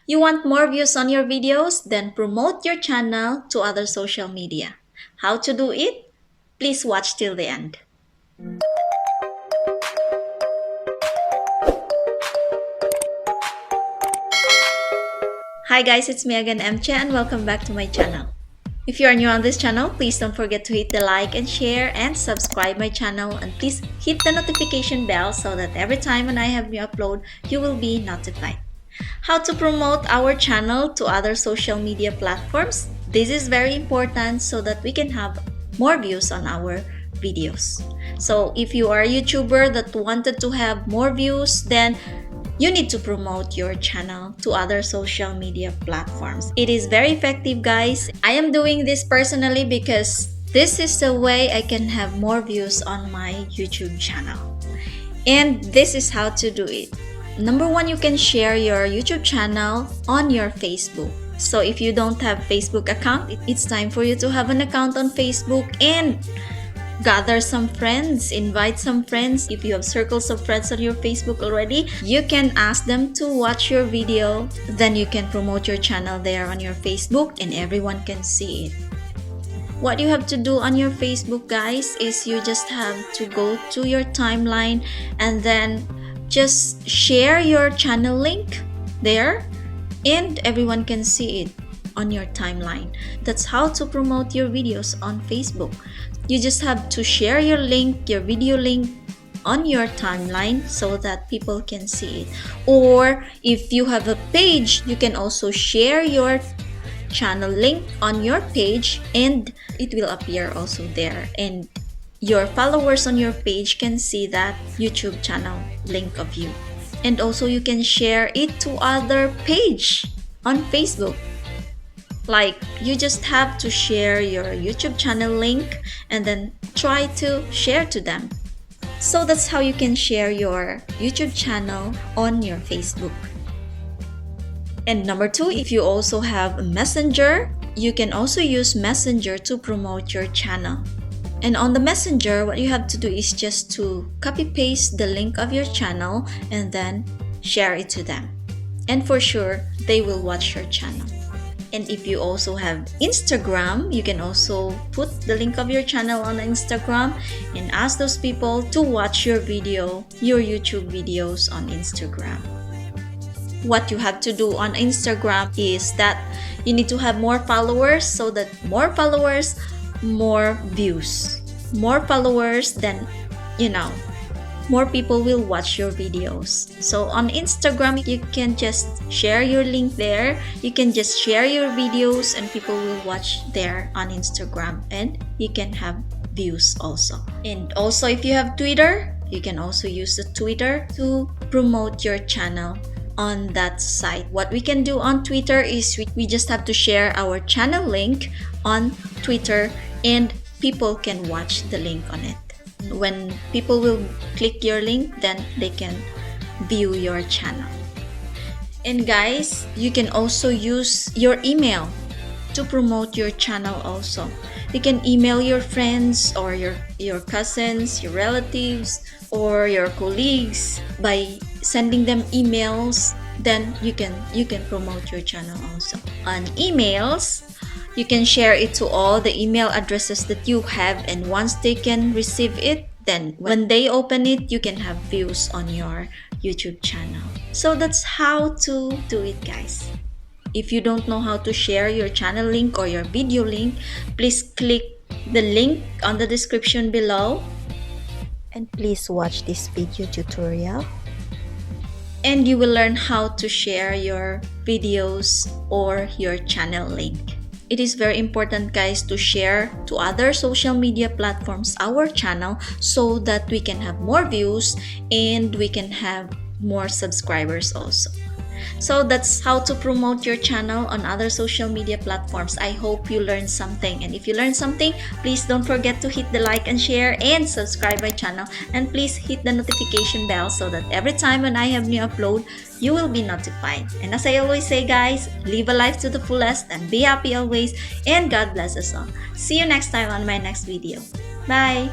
You want more views on your videos? Then promote your channel to other social media. How to do it? Please watch till the end. Hi guys, it's me again, MJ, and welcome back to my channel. If you are new on this channel, please don't forget to hit the like and share and subscribe my channel, and please hit the notification bell so that every time when I have new upload, you will be notified. How to promote our channel to other social media platforms? This is very important so that we can have more views on our videos. So if you are a YouTuber that wanted to have more views, then you need to promote your channel to other social media platforms. It is very effective, guys. I am doing this personally because this is the way I can have more views on my YouTube channel. And this is how to do it. Number one, you can share your YouTube channel on your Facebook. So if you don't have Facebook account, it's time for you to have an account on Facebook and gather some friends, invite some friends. If you have circles of friends on your Facebook already, you can ask them to watch your video. Then you can promote your channel there on your Facebook and everyone can see it. What you have to do on your Facebook, guys, is you just have to go to your timeline and then just share your channel link there and everyone can see it on your timeline. That's how to promote your videos on Facebook. You just have to share your link, your video link on your timeline so that people can see it. Or if you have a page, you can also share your channel link on your page and it will appear also there. And your followers on your page can see that YouTube channel link of you. And also you can share it to other page on Facebook. Like, you just have to share your YouTube channel link and then try to share to them. So that's how you can share your YouTube channel on your Facebook. And number two, if you also have a Messenger, you can also use Messenger to promote your channel. And on the Messenger, what you have to do is just to copy paste the link of your channel and then share it to them. And for sure, they will watch your channel. And if you also have Instagram, you can also put the link of your channel on Instagram and ask those people to watch your video, your YouTube videos on Instagram. What you have to do on Instagram is that you need to have more followers, so that more followers, more views. More followers, then, more people will watch your videos. So on Instagram, you can just share your link there. You can just share your videos and people will watch there on Instagram and you can have views also. And also if you have Twitter, you can also use the Twitter to promote your channel on that site. What we can do on Twitter is we just have to share our channel link on Twitter and people can watch the link on it. When people will click your link, then they can view your channel. And guys, you can also use your email to promote your channel also. You can email your friends or your cousins, your relatives, or your colleagues by sending them emails. Then you can promote your channel also. On emails, you can share it to all the email addresses that you have, and once they can receive it, then when they open it, you can have views on your YouTube channel. So that's how to do it, guys. If you don't know how to share your channel link or your video link, please click the link on the description below. And please watch this video tutorial. And you will learn how to share your videos or your channel link. It is very important, guys, to share to other social media platforms our channel so that we can have more views and we can have more subscribers also. So that's how to promote your channel on other social media platforms. I hope you learned something. And if you learned something, please don't forget to hit the like and share and subscribe my channel. And please hit the notification bell so that every time when I have new upload, you will be notified. And as I always say, guys, live a life to the fullest and be happy always. And God bless us all. See you next time on my next video. Bye!